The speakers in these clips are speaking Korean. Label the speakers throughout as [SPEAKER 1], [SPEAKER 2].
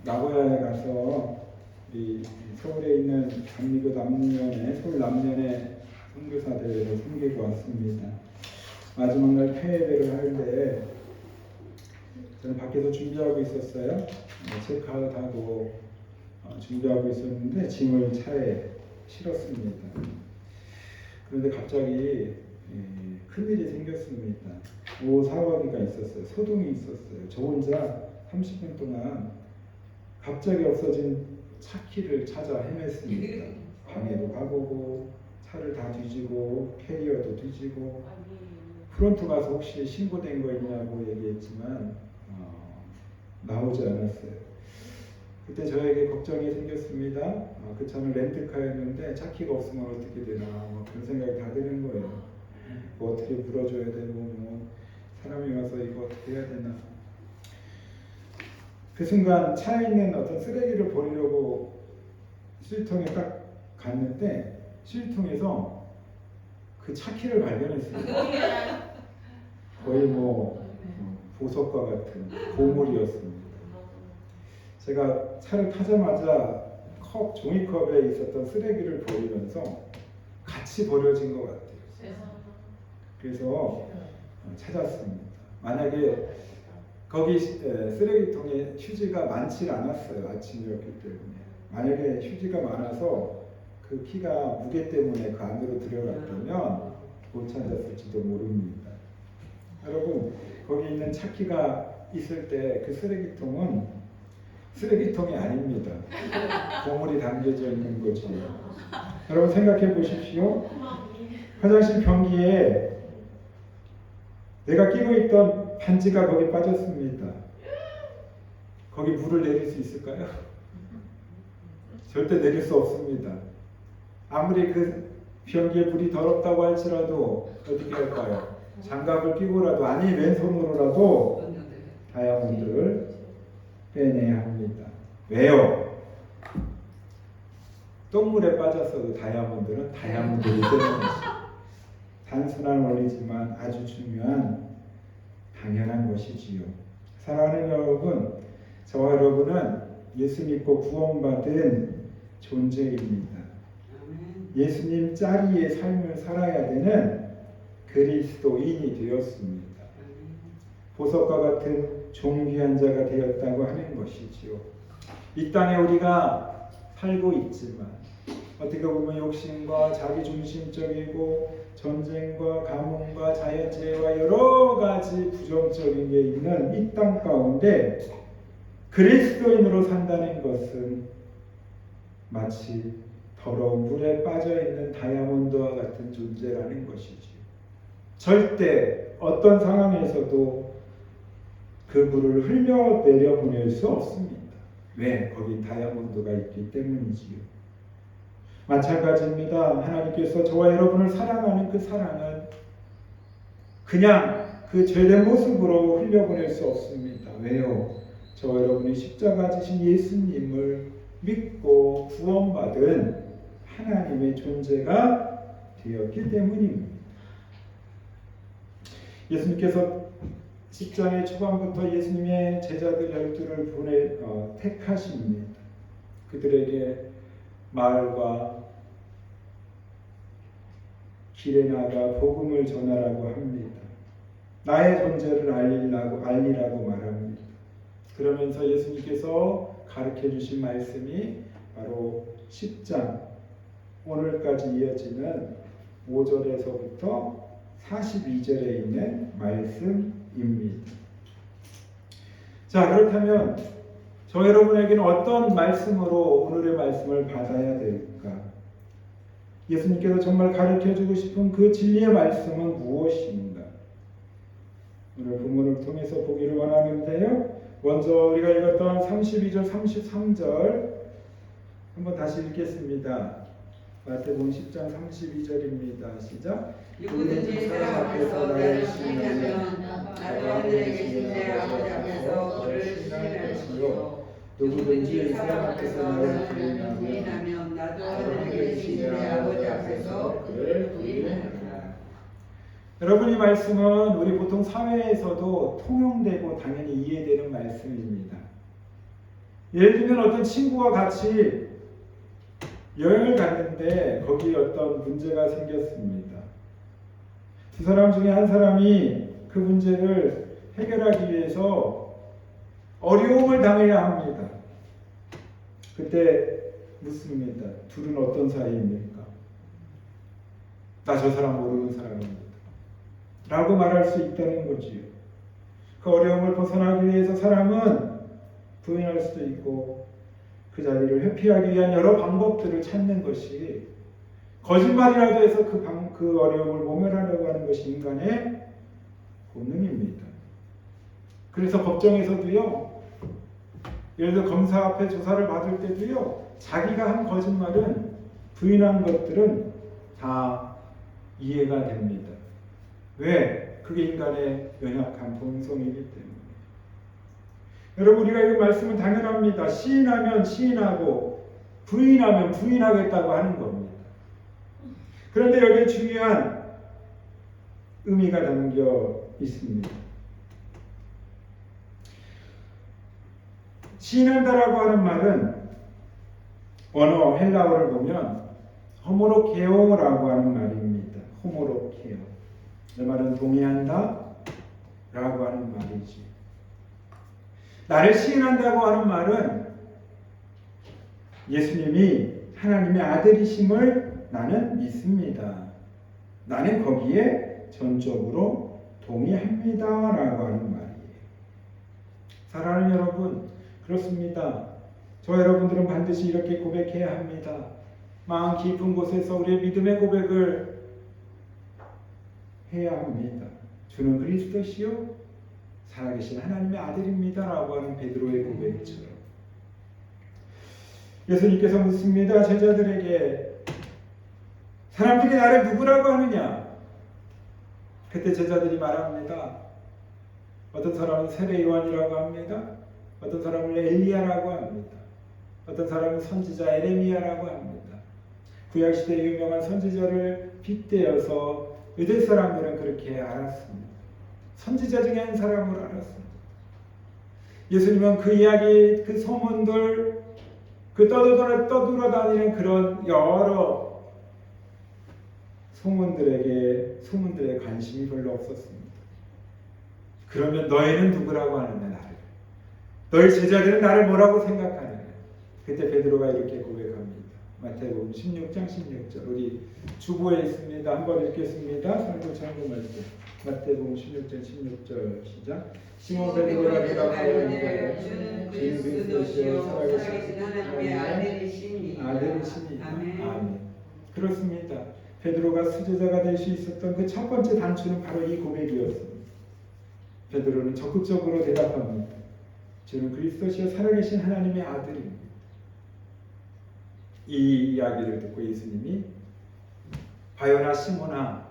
[SPEAKER 1] 나고야에 가서 이 서울에 있는 감리교 남년에 서울 남년에 선교사 대회를 섬기고 왔습니다. 마지막 날 폐예배를 하는데 저는 밖에서 준비하고 있었어요. 체크아웃하고 준비하고 있었는데 짐을 차에 실었습니다. 그런데 갑자기 큰일이 생겼습니다. 오사거리가 있었어요. 소동이 있었어요. 저 혼자 30분 동안 갑자기 없어진 차 키를 찾아 헤맸습니다. 방에도 가보고 차를 다 뒤지고 캐리어도 뒤지고 프론트 가서 혹시 신고된 거 있냐고 얘기했지만 나오지 않았어요. 그때 저에게 걱정이 생겼습니다. 그 차는 렌트카였는데 차 키가 없으면 어떻게 되나 그런 생각이 다 드는 거예요. 뭐 어떻게 물어줘야 되고 뭐 사람이 와서 이거 어떻게 해야 되나. 그 순간 차에 있는 어떤 쓰레기를 버리려고 쓰레기통에 딱 갔는데 쓰레기통에서 그 차 키를 발견했어요. 거의 뭐 보석과 같은 보물이었습니다. 제가 차를 타자마자 종이컵에 있었던 쓰레기를 버리면서 같이 버려진 것 같아요. 그래서 찾았습니다. 만약에 거기 쓰레기통에 휴지가 많지 않았어요. 아침이었기 때문에. 만약에 휴지가 많아서 그 키가 무게 때문에 그 안으로 들어갔다면 못 찾았을지도 모릅니다. 여러분, 거기 있는 차 키가 있을 때 그 쓰레기통은 쓰레기통이 아닙니다. 보물이 담겨져 있는 거죠. 여러분 생각해 보십시오. 화장실 변기에 내가 끼고 있던 반지가 거기 빠졌습니다. 거기 물을 내릴 수 있을까요? 절대 내릴 수 없습니다. 아무리 그 변기에 물이 더럽다고 할지라도 어떻게 할까요? 장갑을 끼고라도 아니 왼손으로라도 다이아몬드를 빼내야 합니다. 왜요? 똥물에 빠졌어도 다이아몬드는 다이아몬드이기 때문이죠. 단순한 원리지만 아주 중요한 당연한 것이지요. 사랑하는 여러분, 저와 여러분은 예수 믿고 구원받은 존재입니다. 예수님 자리의 삶을 살아야 되는 그리스도인이 되었습니다. 보석과 같은 존귀한 자가 되었다고 하는 것이지요. 이 땅에 우리가 살고 있지만 어떻게 보면 욕심과 자기중심적이고 전쟁과 가뭄과 자연재해와 여러 가지 부정적인 게 있는 이 땅 가운데 그리스도인으로 산다는 것은 마치 더러운 물에 빠져있는 다이아몬드와 같은 존재라는 것이지요. 절대 어떤 상황에서도 그 물을 흘려내려 보낼 수 없습니다. 왜? 거기 다이아몬드가 있기 때문이지요. 마찬가지입니다. 하나님께서 저와 여러분을 사랑하는 그 사랑은 그냥 그 죄된 모습으로 흘려보낼 수 없습니다. 왜요? 저와 여러분이 십자가 지신 예수님을 믿고 구원받은 하나님의 존재가 되었기 때문입니다. 예수님께서 10장의 초반부터 예수님의 제자들 12를 택하십니다. 그들에게 마을과 길에 나가 복음을 전하라고 합니다. 나의 존재를 알리라고 말합니다. 그러면서 예수님께서 가르쳐 주신 말씀이 바로 10장 오늘까지 이어지는 5절에서부터 42절에 있는 말씀입니다. 자, 그렇다면 저 여러분에게는 어떤 말씀으로 오늘의 말씀을 받아야 될까? 예수님께서 정말 가르쳐주고 싶은 그 진리의 말씀은 무엇인가? 오늘 본문을 통해서 보기를 원하는데요. 먼저 우리가 읽었던 32절, 33절 한번 다시 읽겠습니다. 마태복음 10장 32절입니다. 시작.
[SPEAKER 2] 누구든지 사람 앞에서 나를 시인하면 나도 하늘에 계신 내 아버지 앞에서 그를 시인할 것이요 누구든지 사람 앞에서 나를 부인하면 나도 하늘에 계신 내 아버지 앞에서 그를 부인하리라.
[SPEAKER 1] 여러분, 이 말씀은 우리 보통 사회에서도 통용되고 당연히 이해되는 말씀입니다. 예를 들면 어떤 친구와 같이 여행을 갔는데 거기에 어떤 문제가 생겼습니다. 두 사람 중에 한 사람이 그 문제를 해결하기 위해서 어려움을 당해야 합니다. 그때 묻습니다. 둘은 어떤 사이입니까? 나 저 사람 모르는 사람입니다. 라고 말할 수 있다는 거지요. 그 어려움을 벗어나기 위해서 사람은 부인할 수도 있고 그 자리를 회피하기 위한 여러 방법들을 찾는 것이 거짓말이라도 해서 그 어려움을 모면하려고 하는 것이 인간의 본능입니다. 그래서 법정에서도요, 예를 들어 검사 앞에 조사를 받을 때도요, 자기가 한 거짓말은 부인한 것들은 다 이해가 됩니다. 왜? 그게 인간의 연약한 본성이기 때문에. 여러분, 우리가 이 말씀은 당연합니다. 시인하면 시인하고 부인하면 부인하겠다고 하는 겁니다. 그런데 여기에 중요한 의미가 담겨 있습니다. 시인한다라고 하는 말은 언어 헬라어를 보면 호모로케오라고 하는 말입니다. 호모로케오. 이 말은 동의한다 라고 하는 말이지. 나를 시인한다고 하는 말은 예수님이 하나님의 아들이심을 나는 믿습니다. 나는 거기에 전적으로 동의합니다 라고 하는 말이에요. 사랑하는 여러분, 그렇습니다. 저 여러분들은 반드시 이렇게 고백해야 합니다. 마음 깊은 곳에서 우리의 믿음의 고백을 해야 합니다. 주는 그리스도시요 살아계신 하나님의 아들입니다 라고 하는 베드로의 고백처럼. 예수님께서 묻습니다. 제자들에게 사람들이 나를 누구라고 하느냐? 그때 제자들이 말합니다. 어떤 사람은 세례 요한이라고 합니다. 어떤 사람은 엘리야라고 합니다. 어떤 사람은 선지자 에레미야라고 합니다. 구약시대 유명한 선지자를 빗대어서 유대 사람들은 그렇게 알았습니다. 선지자 중에 한 사람을 알았습니다. 예수님은 그 이야기, 그 소문들, 그 떠돌아다니는 그런 여러 소문들에 관심이 별로 없었습니다. 그러면 너희는 누구라고 하느냐 나를? 너희 제자들은 나를 뭐라고 생각하느냐? 그때 베드로가 이렇게 고백합니다. 마태복음 16장 16절. 우리 주보에 있습니다. 한번 읽겠습니다. 설교 참고 말씀. 마태복음 16장 16절 시작. 시몬 베드로가 대답하여 이르되 주는 그리스도시요 살아계신 하나님의 아들이시니. 아멘. 그렇습니다. 베드로가 수제자가 될 수 있었던 그 첫 번째 단추는 바로 이 고백이었습니다. 베드로는 적극적으로 대답합니다. 주는 그리스도시요 살아계신 하나님의 아들입니다. 이 이야기를 듣고 예수님이 바요나 시몬아,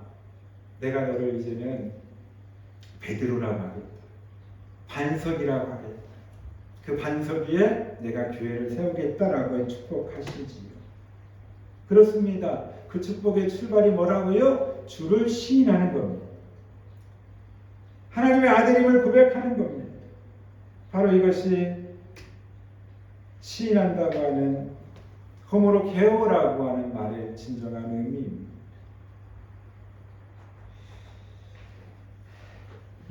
[SPEAKER 1] 내가 너를 이제는 베드로라고 하겠다. 반석이라고 하겠다. 그 반석 위에 내가 교회를 세우겠다라고 축복하시지요. 그렇습니다. 그 축복의 출발이 뭐라고요? 주를 시인하는 겁니다. 하나님의 아들임을 고백하는 겁니다. 바로 이것이 시인한다고 하는 호모로케오라고 하는 말의 진정한 의미입니다.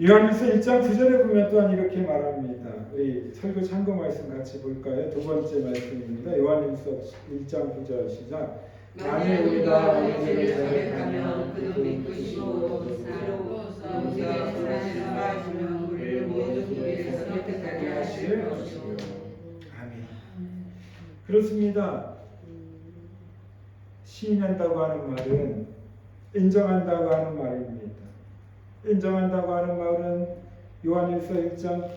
[SPEAKER 1] 요한일서 1장 9절에 보면 또한 이렇게 말합니다. 우리 설교 참고 말씀 같이 볼까요? 두 번째 말씀입니다. 요한일서 1장 9절 시작. 만일 우리가 어느 죄를 자백하면 그도 믿으시고 새로 우리가 사랑을 사하시면 우리를 모든 길에서 선택하게 하실 것이요. 아멘. 그렇습니다. 시인한다고 하는 말은 인정한다고 하는 말입니다. 인정한다고 하는 말은 요한일서 1장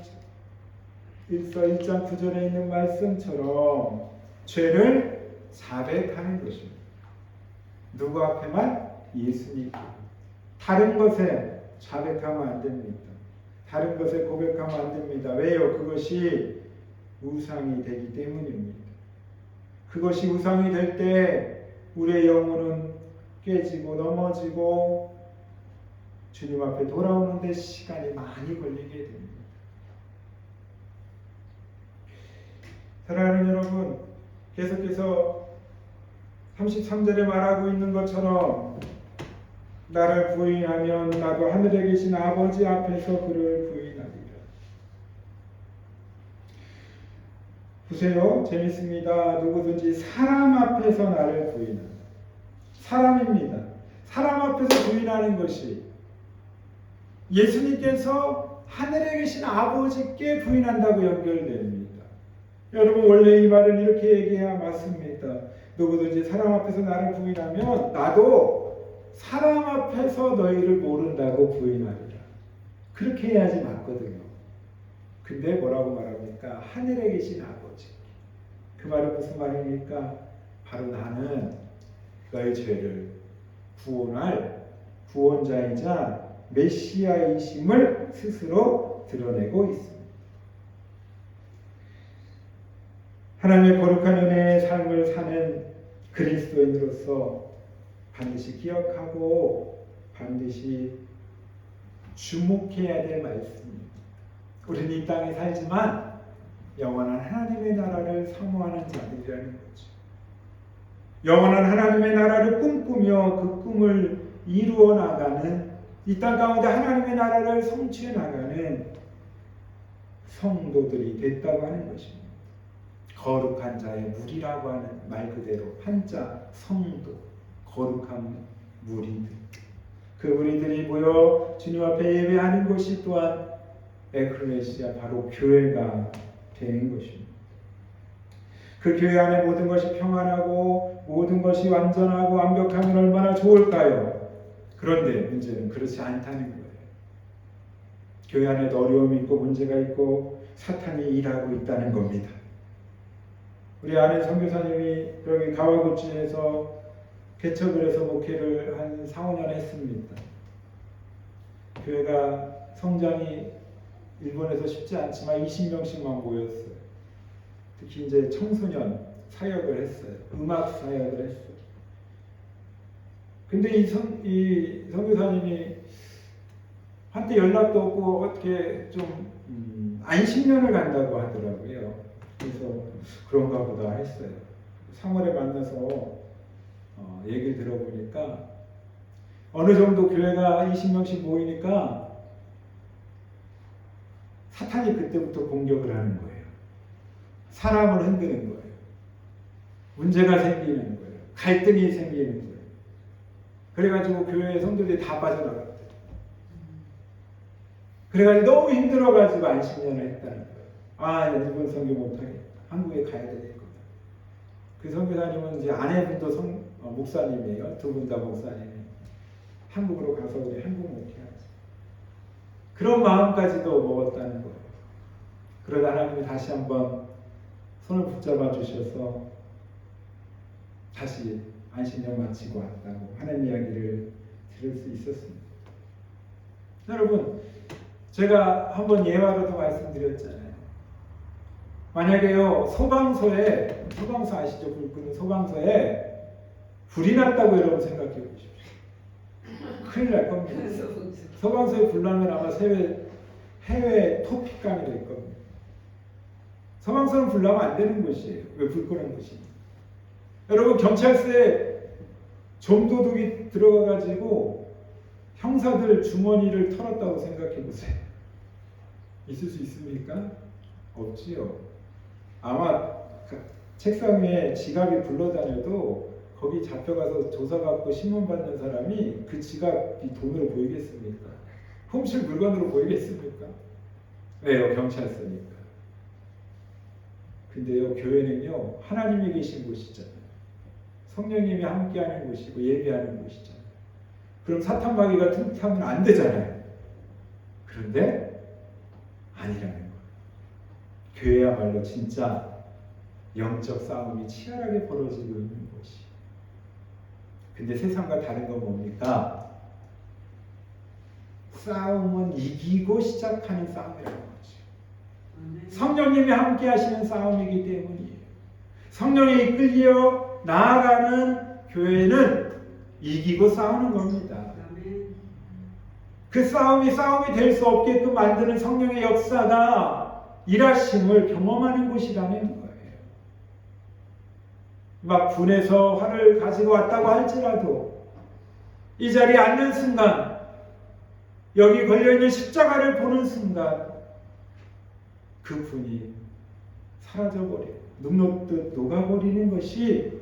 [SPEAKER 1] 9절에 있는 말씀처럼 죄를 자백하는 것입니다. 누구 앞에만? 예수님께. 다른 것에 자백하면 안 됩니다. 다른 것에 고백하면 안 됩니다. 왜요? 그것이 우상이 되기 때문입니다. 그것이 우상이 될 때 우리의 영혼은 깨지고 넘어지고 주님 앞에 돌아오는 데 시간이 많이 걸리게 됩니다. 사랑하는 여러분, 계속해서 33절에 말하고 있는 것처럼 나를 부인하면 나도 하늘에 계신 아버지 앞에서 그를 부인하리라. 보세요. 재밌습니다. 누구든지 사람 앞에서 나를 부인한다. 사람입니다. 사람 앞에서 부인하는 것이 예수님께서 하늘에 계신 아버지께 부인한다고 연결됩니다. 여러분, 원래 이 말은 이렇게 얘기해야 맞습니다. 누구든지 사람 앞에서 나를 부인하면 나도 사람 앞에서 너희를 모른다고 부인하리라. 그렇게 해야지 맞거든요. 근데 뭐라고 말합니까? 하늘에 계신 아버지. 그 말은 무슨 말입니까? 바로 나는 너의 죄를 구원할 구원자이자 메시아이심을 스스로 드러내고 있습니다. 하나님의 거룩한 은혜의 삶을 사는 그리스도인으로서 반드시 기억하고 반드시 주목해야 될 말씀입니다. 우리는 이 땅에 살지만 영원한 하나님의 나라를 사모하는 자들이라는 거죠. 영원한 하나님의 나라를 꿈꾸며 그 꿈을 이루어 나가는, 이 땅 가운데 하나님의 나라를 성취해 나가는 성도들이 됐다고 하는 것입니다. 거룩한 자의 무리라고 하는 말 그대로 한자 성도, 거룩한 무리들. 그 무리들이 모여 주님 앞에 예배하는 것이 또한 에클레시아, 바로 교회가 된 것입니다. 그 교회 안에 모든 것이 평안하고 모든 것이 완전하고 완벽하면 얼마나 좋을까요? 그런데 문제는 그렇지 않다는 거예요. 교회 안에도 어려움이 있고 문제가 있고 사탄이 일하고 있다는 겁니다. 우리 아는 선교사님이 여기 가와구치에서 개척을 해서 목회를 한 4, 5년 했습니다. 교회가 성장이 일본에서 쉽지 않지만 20명씩만 모였어요. 특히 이제 청소년 사역을 했어요. 음악 사역을 했어요. 근데 이 선교사님이 한때 연락도 없고 어떻게 좀 안식년을 간다고 하더라고요. 그래서 그런가 보다 했어요. 3월에 만나서 얘기를 들어보니까 어느 정도 교회가 20명씩 모이니까 사탄이 그때부터 공격을 하는 거예요. 사람을 흔드는 거예요. 문제가 생기는 거예요. 갈등이 생기는 거예요. 그래가지고 교회 성도들이 다 빠져나갔대요. 그래가지고 너무 힘들어가지고 안식년을 했다는 거예요. 아, 일본 선교 못하겠다. 한국에 가야 되겠구나. 그 선교사님은 이제 아내분도 목사님이에요. 두 분 다 목사님이에요. 한국으로 가서 우리 한국 목회하지. 그런 마음까지도 먹었다는 거예요. 그러다 하나님이 다시 한번 손을 붙잡아 주셔서 다시 안식년 마치고 왔다고 하는 이야기를 들을 수 있었습니다. 여러분, 제가 한번 예화로도 말씀드렸잖아요. 만약에요, 소방서 아시죠? 불 끄는 소방서에 불이 났다고 여러분 생각해 보십시오. 큰일 날 겁니다. 소방서에 불 나면 아마 해외 토픽감이 될 겁니다. 소방서는 불 나면 안 되는 곳이에요. 왜 불 끄는 곳입니까? 여러분, 경찰서에 좀도둑이 들어가가지고 형사들 주머니를 털었다고 생각해 보세요. 있을 수 있습니까? 없지요. 아마 책상 위에 지갑이 굴러다녀도 거기 잡혀가서 조사받고 신문받는 사람이 그 지갑이 돈으로 보이겠습니까? 훔칠 물건으로 보이겠습니까? 왜요? 경찰서니까. 근데요, 교회는요, 하나님이 계신 곳이잖아요. 성령님이 함께하는 곳이고 예배하는 곳이잖아요. 그럼 사탄 마귀가 틈타면 안 되잖아요. 그런데 아니라는 거예요. 교회야말로 진짜 영적 싸움이 치열하게 벌어지고 있는 곳이. 근데 세상과 다른 건 뭡니까? 싸움은 이기고 시작하는 싸움이라는 거죠. 성령님이 함께 하시는 싸움이기 때문이에요. 성령에 이끌려 나아가는 교회는 이기고 싸우는 겁니다. 그 싸움이 될 수 없게끔 만드는 성령의 역사가 일하심을 경험하는 곳이라는 거예요. 막 분해서 화를 가지고 왔다고 할지라도 이 자리에 앉는 순간, 여기 걸려있는 십자가를 보는 순간 그 분이 사라져버려요. 눈 녹듯 녹아버리는 것이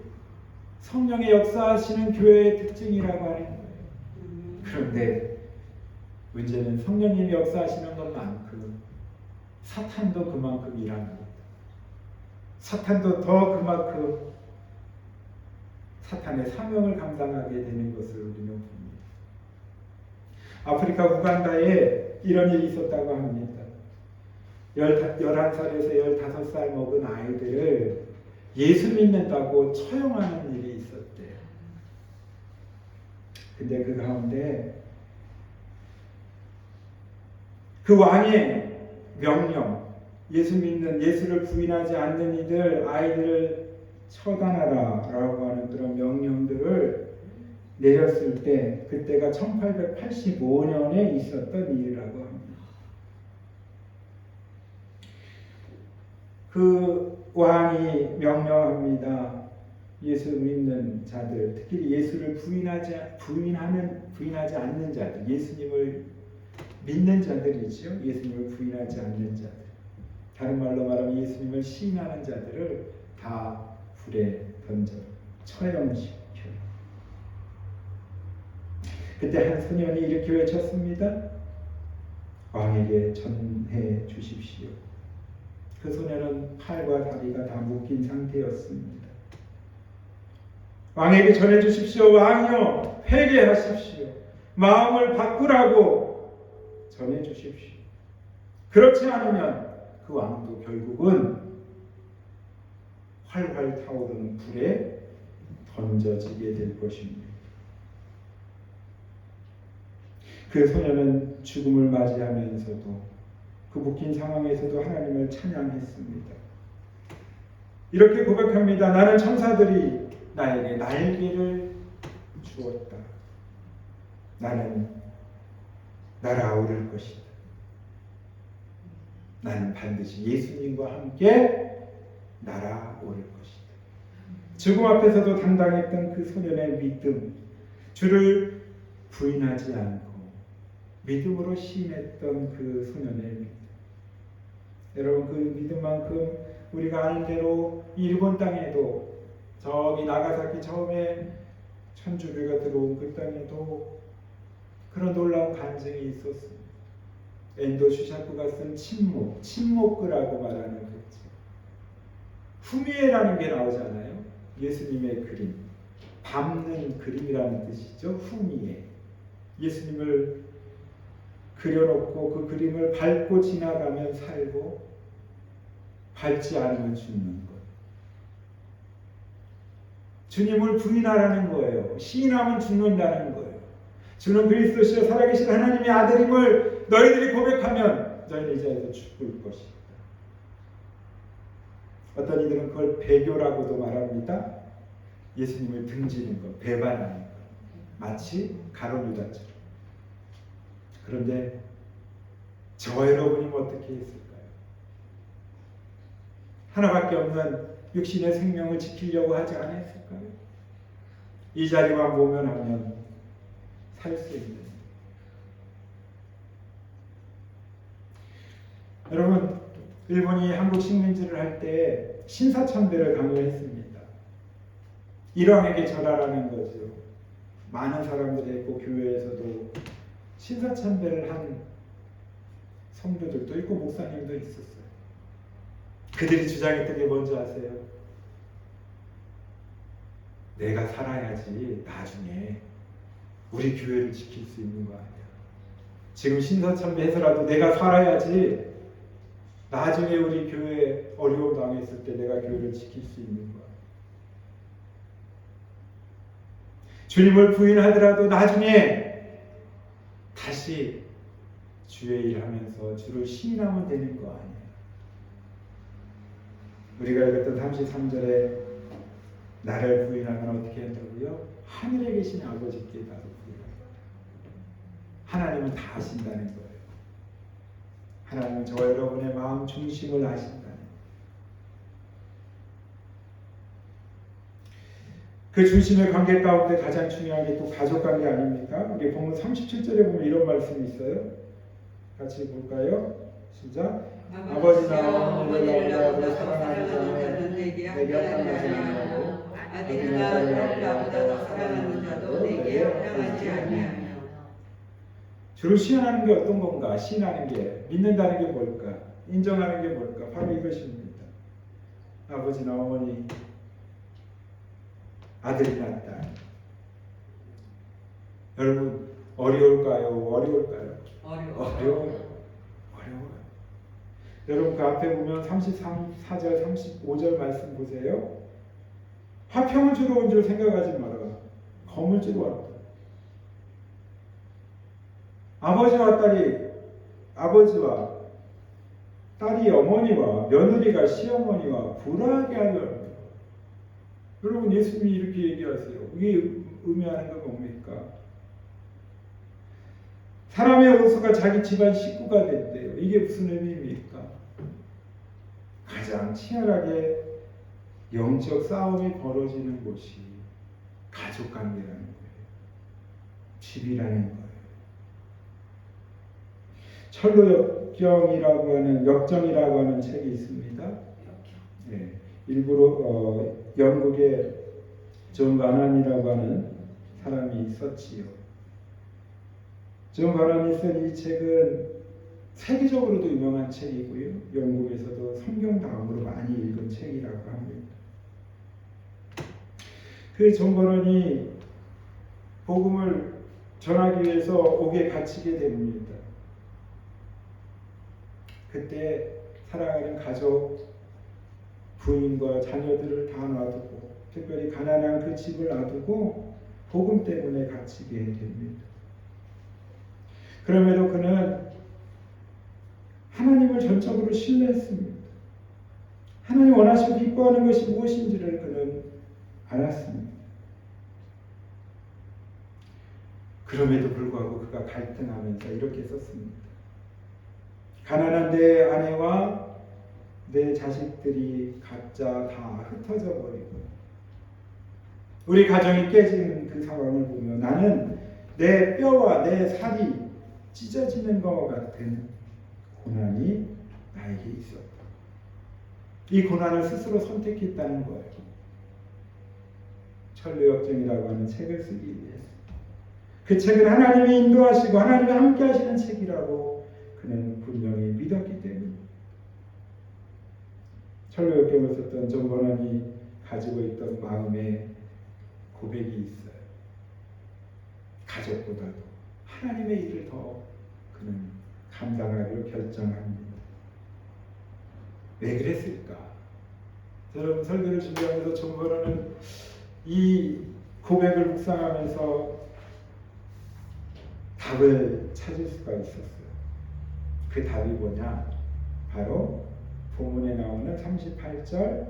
[SPEAKER 1] 성령의 역사하시는 교회의 특징이라고 하는 거예요. 그런데 문제는 성령님이 역사하시는 것만큼 사탄도 그만큼 일합니다. 사탄도 더 그만큼 사탄의 사명을 감당하게 되는 것을 우리는 봅니다. 아프리카 우간다에 이런 일이 있었다고 합니다. 11살에서 15살 먹은 아이들을 예수 믿는다고 처형하는 일이 있었대요. 근데 그 가운데 그 왕의 명령, 예수를 부인하지 않는 이들, 아이들을 처단하라 라고 하는 그런 명령들을 내렸을 때, 그때가 1885년에 있었던 일이라고 합니다. 그 왕이 명령합니다. 예수 믿는 자들, 특히 예수를 부인하지 않는 자들, 예수님을 믿는 자들이죠. 예수님을 부인하지 않는 자들. 다른 말로 말하면 예수님을 시인하는 자들을 다 불에 던져 처형시켜요. 그때 한 소년이 이렇게 외쳤습니다. 왕에게 전해 주십시오. 그 소년은 팔과 다리가 다 묶인 상태였습니다. 왕에게 전해 주십시오. 왕이여, 회개하십시오. 마음을 바꾸라고 전해 주십시오. 그렇지 않으면 그 왕도 결국은 활활 타오르는 불에 던져지게 될 것입니다. 그 소년은 죽음을 맞이하면서도 그 묶인 상황에서도 하나님을 찬양했습니다. 이렇게 고백합니다. 나는 천사들이 나에게 날개를 주었다. 나는 날아오를 것이다. 나는 반드시 예수님과 함께 날아오를 것이다. 죽음 앞에서도 당당했던 그 소년의 믿음, 주를 부인하지 않고 믿음으로 시인했던 그 소년의 믿음. 여러분, 그 믿음만큼 우리가 아는 대로 일본 땅에도, 저기 나가사키 처음에 천주교가 들어온 그 땅에도 그런 놀라운 간증이 있었습니다. 엔도 슈샤쿠가 쓴 침묵그라고 말하는 그 후미에라는 게 나오잖아요. 예수님의 그림, 밟는 그림이라는 뜻이죠. 후미에. 예수님을 그려놓고 그 그림을 밟고 지나가면 살고 밟지 않으면 죽는 것. 주님을 부인하라는 거예요. 시인하면 죽는다는 거예요. 주는 그리스도시요 살아계신 하나님의 아들임을 너희들이 고백하면 너희는 이 자리에서 죽을 것이다. 어떤 이들은 그걸 배교라고도 말합니다. 예수님을 등지는 것, 배반하는 것. 마치 가룟 유다처럼. 그런데 저와 여러분이 어떻게 했을까요? 하나밖에 없는 육신의 생명을 지키려고 하지 않았을까요? 이 자리만 모면하면 살 수 있는. 여러분, 일본이 한국 식민지를 할 때 신사참배를 강요했습니다. 일왕에게 절하라는 거죠. 많은 사람들이 있고 교회에서도 신사참배를 한 성도들도 있고 목사님도 있었어요. 그들이 주장했던 게 뭔지 아세요? 내가 살아야지 나중에 우리 교회를 지킬 수 있는 거 아니야. 지금 신사참배해서라도 내가 살아야지 나중에 우리 교회 어려움 당했을 때 내가 교회를 지킬 수 있는 거야. 주님을 부인하더라도 나중에 다시 주의 일 하면서 주를 시인하면 되는 거 아니에요. 우리가 읽었던 33절에 나를 부인하면 어떻게 한다고요? 하늘에 계신 아버지께 나를 부인한다. 하나님은 다 아신다는 거예요. 하나님은 저와 여러분의 마음 중심을 아신다는 거예요. 그 중심의 관계 가운데 가장 중요한 게 또 가족 관계 아닙니까? 우리 본문 37절에 보면 이런 말씀이 있어요. 같이 볼까요? 시작. 아버지나 어머니를 나보다 사랑하는 자는 내게 합당하지 아니하고 아들이나 딸을 나보다 더 사랑하는 자도 내게 합당하지 아니하며. 주로 시인하는 게 어떤 건가? 시인하는 게, 믿는다는 게 뭘까? 인정하는 게 뭘까? 바로 이것입니다. 아버지나 어머니, 아들이나 딸. 여러분 어려울까요? 어려울까요? 어려워요. 여러분 그 앞에 보면 34절, 35절 말씀 보세요. 화평을 주러 온 줄 생각하지 마라. 검을 주러 왔다. 아버지와 딸이 어머니와 며느리가 시어머니와 불화하게 하려 합니다. 여러분 예수님이 이렇게 얘기하세요. 이게 의미하는 건 뭡니까? 사람의 원수가 자기 집안 식구가 됐대요. 이게 무슨 의미입니까? 가장 치열하게 영적 싸움이 벌어지는 곳이 가족관계라는 거예요. 집이라는 거예요. 철로역정이라고 하는 책이 있습니다. 네, 일부러 영국의 존 바난이라고 하는 사람이 있었지요. 존 바난이 쓴 이 책은 세계적으로도 유명한 책이고요. 영국에서도 성경 다음으로 많이 읽은 책이라고 합니다. 그 존 바난이 복음을 전하기 위해서 옥에 갇히게 됩니다. 그때 사랑하는 가족, 부인과 자녀들을 다 놔두고 특별히 가난한 그 집을 놔두고 복음 때문에 갇히게 됩니다. 그럼에도 그는 하나님을 전적으로 신뢰했습니다. 하나님 원하시고 기뻐하는 것이 무엇인지를 그는 알았습니다. 그럼에도 불구하고 그가 갈등하면서 이렇게 썼습니다. 가난한 내 아내와 내 자식들이 각자 다 흩어져 버리고 우리 가정이 깨진 그 상황을 보면 나는 내 뼈와 내 살이 찢어지는 것과 같은 고난이 나에게 있었다. 이 고난을 스스로 선택했다는 거예요. 천류역정이라고 하는 책을 쓰기 위해서. 그 책은 하나님이 인도하시고 하나님이 함께 하시는 책이라고 그는 분명히 믿었기 때문에 천류역정을 썼던 존 버넌이 가지고 있던 마음의 고백이 있어요. 가족보다도 하나님의 일을 더 그는 감당하기로 결정합니다. 왜 그랬을까? 여러분 설교를 준비하면서 존 버넌은 이 고백을 묵상하면서 답을 찾을 수가 있었어요. 그 답이 뭐냐? 바로 본문에 나오는 38절,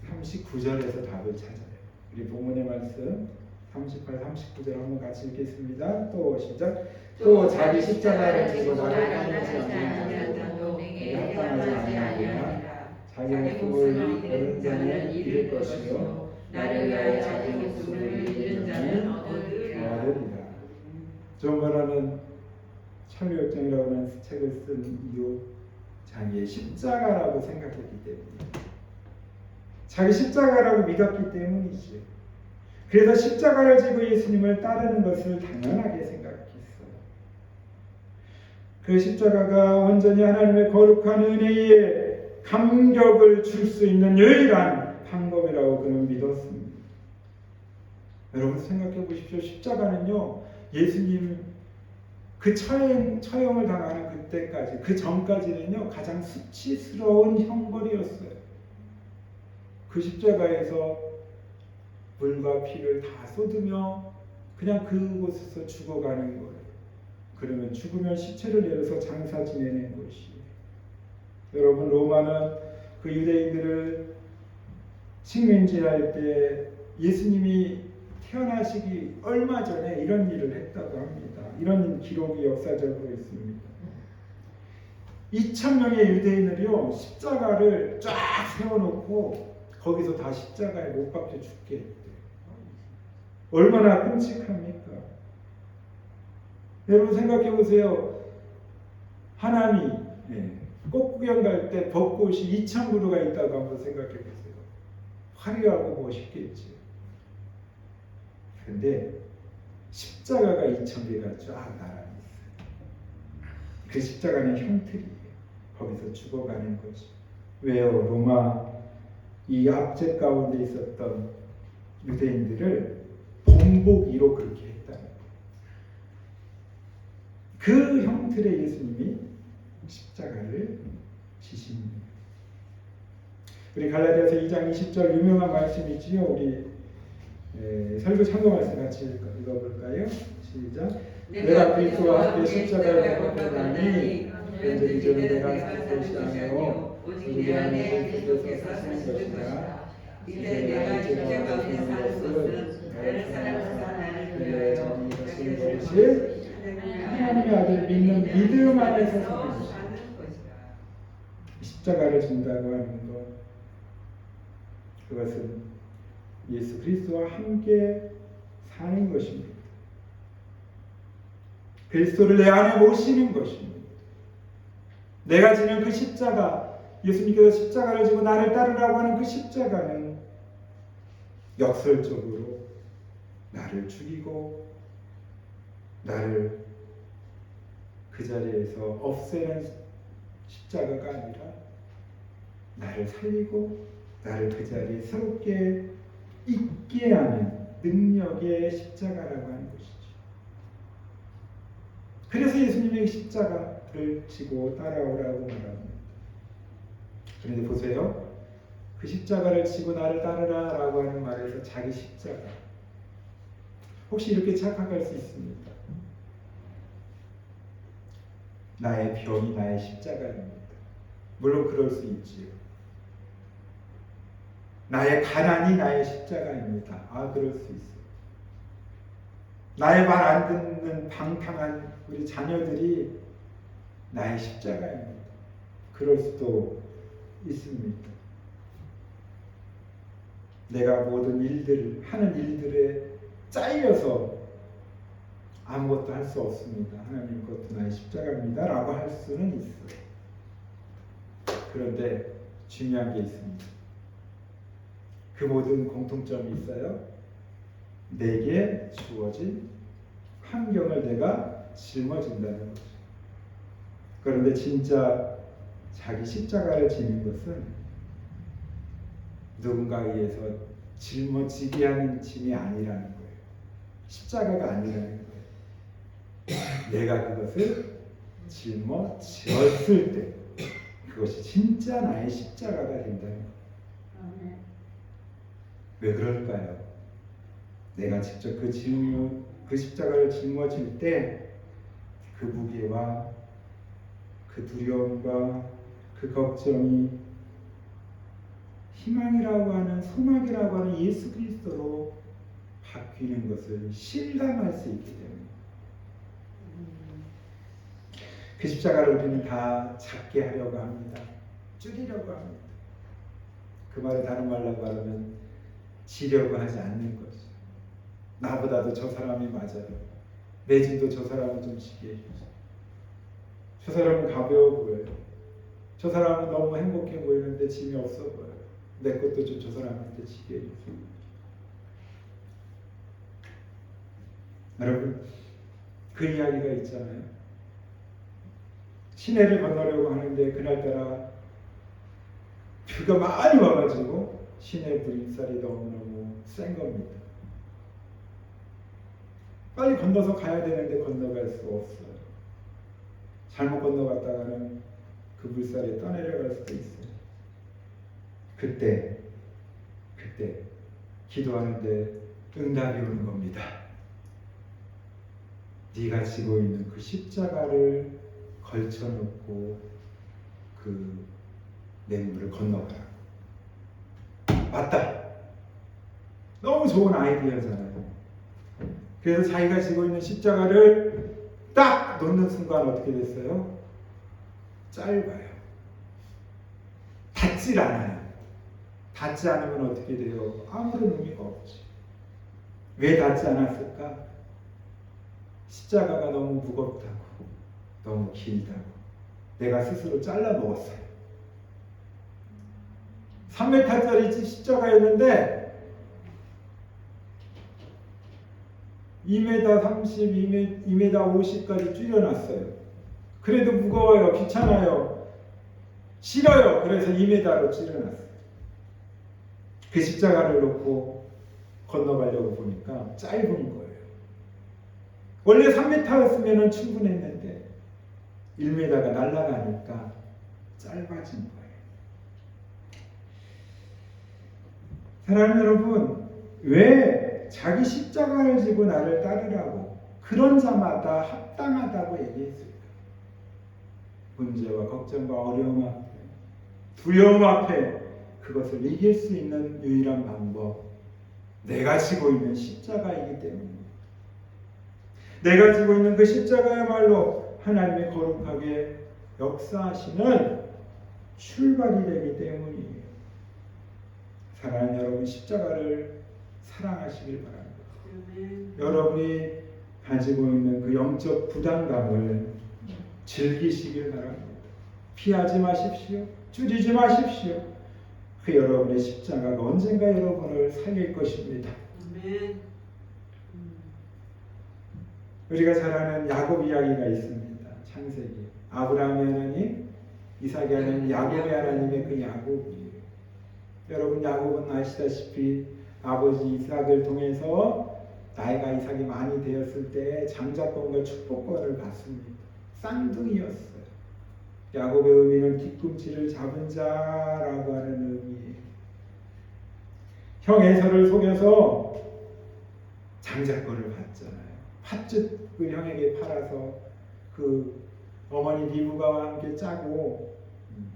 [SPEAKER 1] 39절에서 답을 찾아요. 우리 본문의 말씀 38, 39절 한번 같이 읽겠습니다. 또 시작. 또 자기 십자가를 지고 나를 따르지 않는 자도 내게 합당하지 아니하리라. 자기 목숨을 잃은 자는 잃을 것이요 나를 위하여 자기 목숨을 잃은 자는 얻으리라. 존 버넌은 천류역정이라고 하는 책을 쓴 이유, 자기의 십자가라고 생각했기 때문이에요. 자기 십자가라고 믿었기 때문이죠. 그래서 십자가를 지고 예수님을 따르는 것을 당연하게 생각했어요. 그 십자가가 온전히 하나님의 거룩한 은혜에 감격을 줄 수 있는 유일한 방법이라고 그는 믿었습니다. 여러분 생각해 보십시오. 십자가는요, 예수님 그 처형을 당하는 그때까지, 그 전까지는요, 가장 수치스러운 형벌이었어요. 그 십자가에서 물과 피를 다 쏟으며 그냥 그곳에서 죽어가는 거예요. 그러면 죽으면 시체를 내려서 장사 지내는 것이에요. 여러분 로마는 그 유대인들을 식민지할 때 예수님이 태어나시기 얼마 전에 이런 일을 했다고 합니다. 이런 기록이 역사적으로 있습니다. 2,000명의 유대인을요 십자가를 쫙 세워놓고 거기서 다 십자가에 못 박혀 죽게 했대. 얼마나 끔찍합니까? 여러분 생각해 보세요. 하나님이 꽃구경 갈 때 벚꽃이 2,000그루가 있다고 한번 생각해 보세요. 화려하고 멋있겠지. 근데 십자가가 2,000개가 쫙 나란히 있어요. 그 십자가는 형틀이에요. 거기서 죽어가는 거지. 왜요? 로마 이 압제 가운데 있었던 유대인들을 본보기로 그렇게 했다는 거예요. 그 형틀의 예수님이 십자가를 지십니다. 우리 갈라디아서 2장 20절 유명한 말씀이지요. 우리 설교 참고 말씀 같이 읽어볼까요? 시작. 내가 그리스도와 함께 십자가를 못 박혔나니 현재 이제는 내가 사는 것이 아니요 오직 내 안에 그리스도께서 사시는 것이라. 이제 내가 십자가 앞에 사는 것은 나를 사랑하사 나를 위하여 자기를 버리실 하나님의 아들 믿는 믿음 안에서 사는 것이다. 십자가를 진다고 하는 것, 그것은 예수 그리스도와 함께 사는 것입니다. 그리스도를 내 안에 모시는 것입니다. 내가 지는 그 십자가, 예수님께서 십자가를 지고 나를 따르라고 하는 그 십자가는 역설적으로 나를 죽이고 나를 그 자리에서 없애는 십자가가 아니라 나를 살리고 나를 그 자리에 새롭게 있게 하는 능력의 십자가라고 하는 것이죠. 그래서 예수님의 십자가를 지고 따라오라고 말합니다. 그런데 보세요. 그 십자가를 지고 나를 따르라라고 하는 말에서 자기 십자가. 혹시 이렇게 착각할 수 있습니까? 나의 병이 나의 십자가입니다. 물론 그럴 수 있지요. 나의 가난이 나의 십자가입니다. 그럴 수 있어요. 나의 말 안 듣는 방탕한 우리 자녀들이 나의 십자가입니다. 그럴 수도 있습니다. 내가 모든 일들, 하는 일들에 짜여서 아무것도 할 수 없습니다. 하나님 것도 나의 십자가입니다. 라고 할 수는 있어요. 그런데 중요한 게 있습니다. 그 모든 공통점이 있어요. 내게 주어진 환경을 내가 짊어진다는 거죠. 그런데 진짜 자기 십자가를 지는 것은 누군가에 의해서 짊어지게 하는 짐이 아니라는 거예요. 십자가가 아니라는 거예요. 내가 그것을 짊어졌을 때 그것이 진짜 나의 십자가가 된다는 거예요. 왜 그럴까요? 내가 직접 그 십자가를 짊어질 때 그 무게와 그 두려움과 그 걱정이 희망이라고 하는, 소망이라고 하는 예수 그리스도로 바뀌는 것을 실감할 수 있기 때문에 그 십자가를 우리는 다 작게 하려고 합니다. 줄이려고 합니다. 그 말을 다른 말로 말하면 지려고 하지 않는 거죠. 나보다도 저 사람이 맞아요. 내 짐도 저 사람은 좀 지게 해주죠. 저 사람은 가벼워 보여요. 저 사람은 너무 행복해 보이는데 짐이 없어 보여요. 내 것도 좀 저 사람한테 지게 해주죠. 여러분, 그 이야기가 있잖아요. 시내를 건너려고 하는데 그날따라 비가 많이 와가지고 시내 물살이 너무너무 센 겁니다. 빨리 건너서 가야 되는데 건너갈 수 없어요. 잘못 건너갔다가는 그 물살에 떠내려갈 수도 있어요. 그때 기도하는데 응답이 오는 겁니다. 네가 지고 있는 그 십자가를 걸쳐놓고 그 맹물을 건너가라. 맞다. 너무 좋은 아이디어잖아요. 그래서 자기가 지고 있는 십자가를 딱 놓는 순간 어떻게 됐어요? 짧아요. 닿질 않아요. 닿지 않으면 어떻게 돼요? 아무런 의미가 없지. 왜 닿지 않았을까? 십자가가 너무 무겁다고, 너무 길다고 내가 스스로 잘라 먹었어요. 3m짜리 십자가였는데 2m 30, 2m 50까지 줄여놨어요. 그래도 무거워요. 귀찮아요. 싫어요. 그래서 2m로 줄여놨어요. 그 십자가를 놓고 건너가려고 보니까 짧은 거예요. 원래 3m였으면 충분했는데 1m가 날아가니까 짧아진 거예요. 사랑하는 여러분, 왜 자기 십자가를 지고 나를 따르라고 그런 자마다 합당하다고 얘기했을까? 문제와 걱정과 어려움 앞에, 두려움 앞에 그것을 이길 수 있는 유일한 방법, 내가 지고 있는 십자가이기 때문입니다. 내가 지고 있는 그 십자가야말로 하나님의 거룩하게 역사하시는 출발이 되기 때문이에요. 사랑하는 여러분, 십자가를 사랑하시길 바랍니다. 여러분이 가지고 있는 그 영적 부담감을 즐기시길 바랍니다. 피하지 마십시오. 줄이지 마십시오. 그 여러분의 십자가가 언젠가 여러분을 살릴 것입니다. 우리가 잘 아는 야곱 이야기가 있습니다. 창세기. 아브라함의 하나님, 이삭의 하나님, 야곱의 하나님의 그 야곱이에요. 여러분, 야곱은 아시다시피 아버지 이삭을 통해서 나이가 이삭이 많이 되었을 때 장자권과 축복권을 받습니다. 쌍둥이였어요. 야곱의 의미는 뒤꿈치를 잡은 자라고 하는 의미예요. 형 에서를 속여서 장자권을 받잖아요. 팥죽을 형에게 팔아서 그 어머니 리브가와 함께 짜고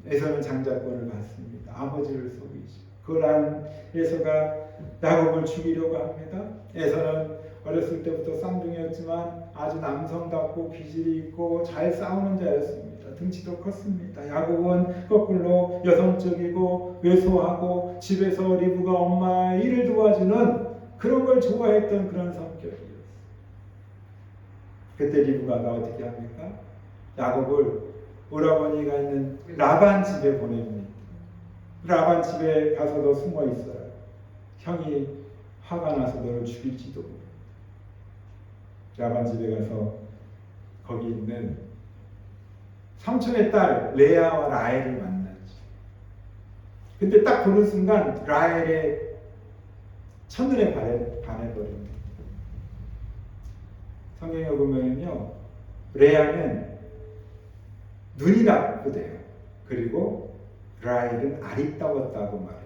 [SPEAKER 1] 에서는 장자권을 받습니다. 아버지를 속이죠. 그걸 안 에서가 야곱을 죽이려고 합니다. 에서는 어렸을 때부터 쌍둥이였지만 아주 남성답고 기질이 있고 잘 싸우는 자였습니다. 등치도 컸습니다. 야곱은 거꾸로 여성적이고 왜소하고 집에서 리브가 엄마의 일을 도와주는 그런 걸 좋아했던 그런 성격이었어요. 그때 리브가가 어떻게 합니까? 야곱을 오라버니가 있는 라반 집에 보냅니다. 라반 집에 가서 너 숨어 있어요. 형이 화가 나서 너를 죽일지도 모르. 라반 집에 가서 거기 있는 삼촌의 딸 레아와 라헬을 만나죠. 근데 딱 보는 순간 라헬의 첫눈에 반해버립니다. 성경에 보면요, 레아는 눈이 나쁘대요. 그리고 라헬은 아리따웠다고 말해요.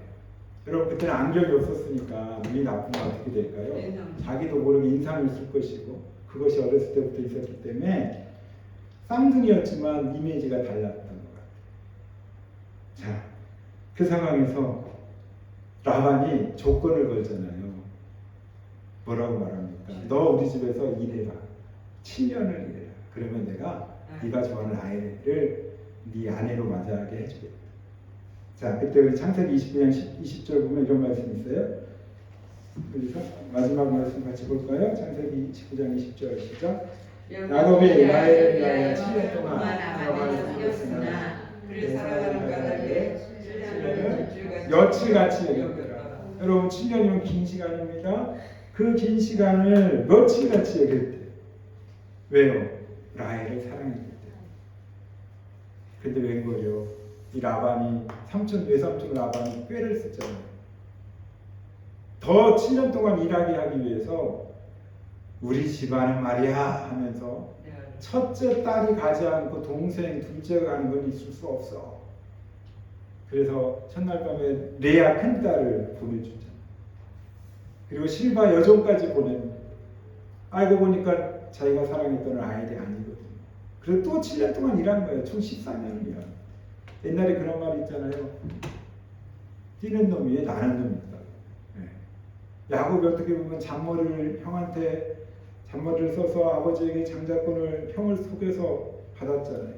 [SPEAKER 1] 여러분, 그때는 안경이 없었으니까 눈이 나쁘면 어떻게 될까요? 자기도 모르게 인상을 쓸 것이고, 그것이 어렸을 때부터 있었기 때문에 쌍둥이였지만 이미지가 달랐던 것 같아요. 자, 그 상황에서 라반이 조건을 걸잖아요. 뭐라고 말합니까? 너 우리 집에서 일해라. 7년을 일해라. 그러면 내가 네가 좋아하는 라헬을 네 아내로 맞이하게 해주겠다. 자, 그때 우리 창세기 29장 20절 보면 이런 말씀이 있어요. 그래서 마지막 말씀 같이 볼까요? 창세기 29장 20절 시작. 야곱이 라헬을 위하여 7년 동안 라반을 섬겼으나 그를 사랑하는 까닭에 7년을 며칠같이 여겼더라. 여러분, 7년이면 긴 시간입니다. 그 긴 시간을 며칠같이 여겼대요. 왜요? 라헬을 사랑했기 때문에. 근데 웬걸요? 이 라반이 외삼촌 라반이 꾀를 썼잖아요. 더 7년 동안 일하게 하기 위해서 우리 집안은 말이야 하면서 첫째 딸이 가지 않고 동생 둘째가 가는 건 있을 수 없어. 그래서 첫날 밤에 레아 큰 딸을 보내주잖아요. 그리고 실바 여종까지 보냅니다. 알고 보니까 자기가 사랑했던 라헬이 아니거든요. 그래서 또 7년 동안 일한 거예요. 총 14년을 일한 거예요. 옛날에 그런 말 있잖아요. 뛰는 놈이 왜 나는 놈일까? 네. 야곱이 어떻게 보면 형한테 잔머리를 써서 아버지에게 장자권을 형을 속여서 받았잖아요.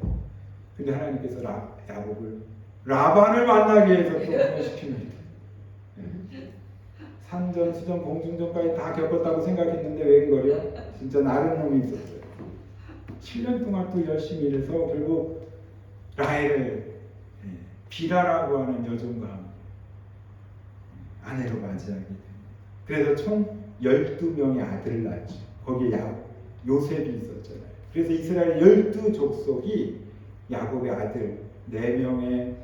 [SPEAKER 1] 근데 하나님께서 야곱을 라반을 만나게 해서 또 시킵니다. 산전, 수전, 공중전까지 다 겪었다고 생각했는데 웬걸요? 진짜 나른 놈이 있었어요. 7년 동안 또 열심히 일해서 결국 라헬을 비라라고 하는 여종과 아내로 맞이하게 됩니다. 그래서 총 12명의 아들을 낳죠. 거기에 요셉이 있었잖아요. 그래서 이스라엘 12족속이 야곱의 아들 4명의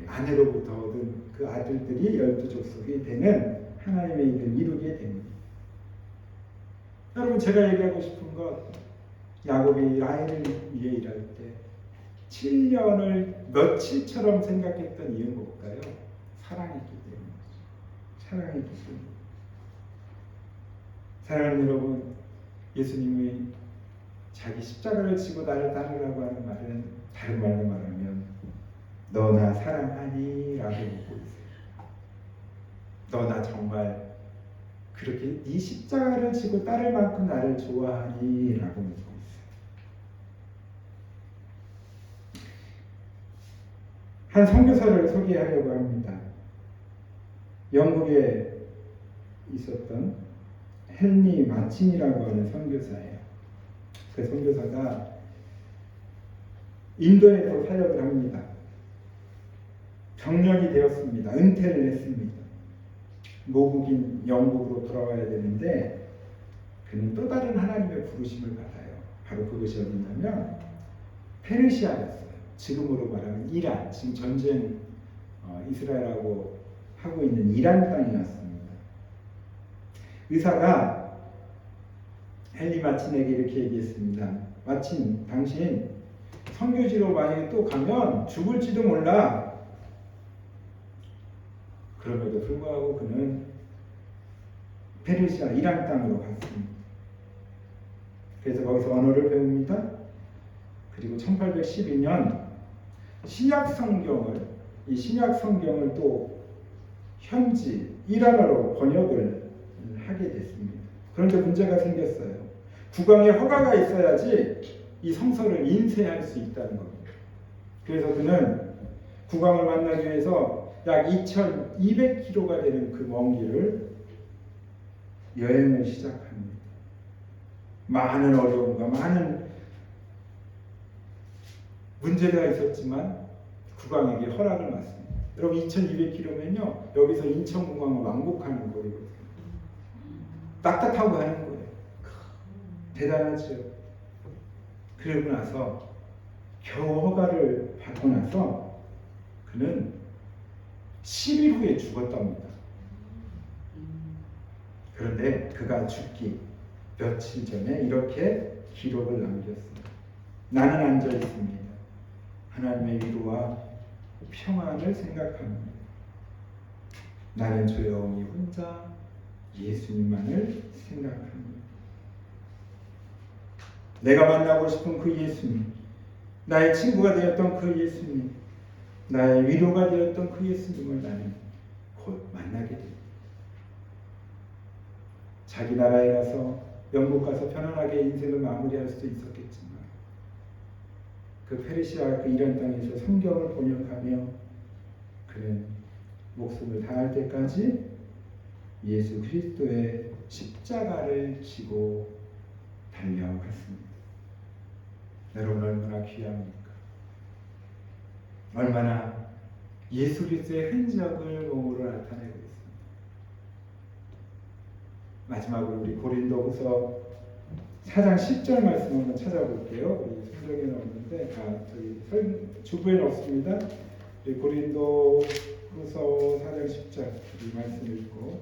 [SPEAKER 1] 아내로부터 얻은 그 아들들이 12족속이 되는 하나님의 일을 이루게 됩니다. 여러분, 제가 얘기하고 싶은 것, 야곱이 라헬을 위해 일할 때 7년을 며칠처럼 생각했던 이유는 뭘까요? 사랑했기 때문이죠. 사랑했기 때문에. 사랑하는 여러분, 예수님이 자기 십자가를 지고 나를 따르라고 하는 말은 다른 말로 말하면 너 나 사랑하니? 라고 묻고 있어요. 너 나 정말 그렇게 네 십자가를 지고 따를 만큼 나를 좋아하니? 라고 묻고 있어요. 한 선교사를 소개하려고 합니다. 영국에 있었던 헨리 마친이라고 하는 선교사예요. 그 선교사가 인도에서 사역을 합니다. 정년이 되었습니다. 은퇴를 했습니다. 모국인 영국으로 돌아와야 되는데 그는 또 다른 하나님의 부르심을 받아요. 바로 그것이 어디냐면 페르시아였어요. 지금으로 말하면 이란, 지금 전쟁 이스라엘하고 하고 있는 이란 땅이었습니다. 의사가 헨리 마친에게 이렇게 얘기했습니다. 마친, 당신 선교지로 만약에 또 가면 죽을지도 몰라. 그럼에도 불구하고 그는 페르시아 이란 땅으로 갔습니다. 그래서 거기서 언어를 배웁니다. 그리고 1812년 신약 성경을 또 현지 이란어로 번역을 하게 됐습니다. 그런데 문제가 생겼어요. 국왕의 허가가 있어야지 이 성서를 인쇄할 수 있다는 겁니다. 그래서 그는 국왕을 만나기 위해서 약 2200km가 되는 그 먼 길을 여행을 시작합니다. 많은 어려움과 많은 문제가 있었지만 국왕에게 허락을 받습니다. 여러분 2200km면요 여기서 인천공항을 왕복하는 거리거든요. 딱딱하고 가는 거예요. 대단하죠. 그러고 나서 겨우 허가를 받고 나서 그는 10일 후에 죽었답니다. 그런데 그가 죽기 며칠 전에 이렇게 기록을 남겼습니다. 나는 앉아 있습니다. 하나님의 위로와 평안을 생각합니다. 나는 조용히 혼자 예수님만을 생각합니다. 내가 만나고 싶은 그 예수님, 나의 친구가 되었던 그 예수님, 나의 위로가 되었던 그 예수님을 나는 곧 만나게 됩니다. 자기 나라에 가서 영국 가서 편안하게 인생을 마무리할 수도 있었겠지만 그 페르시아 그 이란 땅에서 성경을 번역하며 그는 목숨을 다할 때까지 예수 그리스도의 십자가를 지고 달려갔습니다. 여러분 얼마나 귀합니까? 얼마나 예수 그리스도의 흔적을 몸으로 나타내고 있습니다. 마지막으로 우리 고린도후서 4장 10절 말씀 한번 찾아볼게요. 우리 성경에 나오는데 저기 주부에는 없습니다. 우리 고린도후서 4장 10절 이 말씀 읽고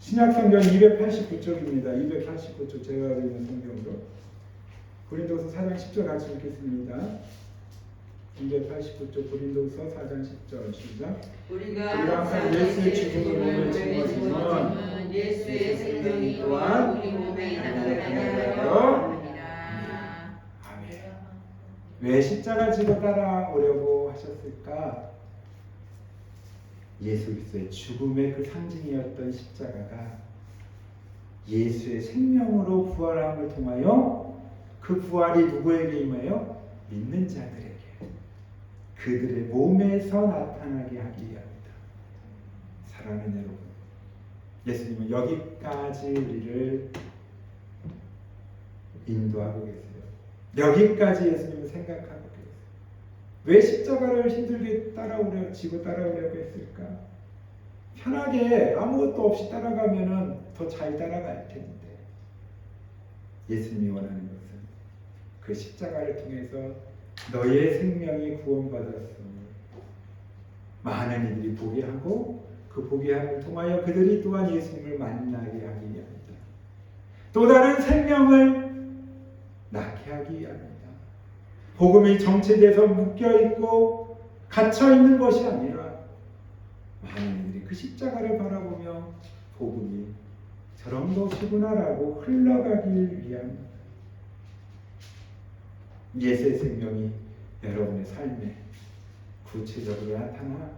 [SPEAKER 1] 신약성경 289쪽입니다. 289쪽 제가 가지고 있는 성경으로 고린도후서 4장 10절 같이 읽겠습니다. 289쪽 고린도후서 4장 10절 시작.
[SPEAKER 2] 우리가 항상 예수의 죽음을 몸에 짊어지면 예수의 생명이 또한 우리 몸에 나타나려 합니다.
[SPEAKER 1] 아멘. 왜 십자가 지고 따라오려고 하셨을까? 예수 그리스도의 죽음의 그 상징이었던 십자가가 예수의 생명으로 부활함을 통하여 그 부활이 누구에게 임하여? 믿는 자들에게 그들의 몸에서 나타나게 하기 위함이다. 사랑하는 여러분, 예수님은 여기까지 우리를 인도하고 계세요. 여기까지 예수님은 생각하고 계세요. 왜 십자가를 힘들게 지고 따라오려고 했을까? 편하게 아무것도 없이 따라가면은 더 잘 따라갈 텐데, 예수님이 원하는 것은 그 십자가를 통해서 너의 생명이 구원받았음을 많은 이들이 보게 하고, 그 보게 함을 통하여 그들이 또한 예수님을 만나게 하기 위함이다. 또 다른 생명을 낳게 하기 위함이다. 복음이 정체돼서 묶여있고 갇혀있는 것이 아니라 많은 이들이 그 십자가를 바라보며 복음이 저런 것이구나라고 흘러가길 위함, 예수의 생명이 여러분의 삶에 구체적으로 나타나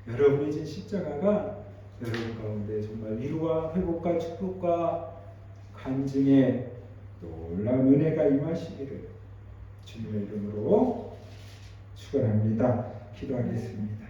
[SPEAKER 1] 여러분이 진 십자가가 여러분 가운데 정말 위로와 회복과 축복과 간증의 놀라운 은혜가 임하시기를 주님의 이름으로 축원합니다. 기도하겠습니다.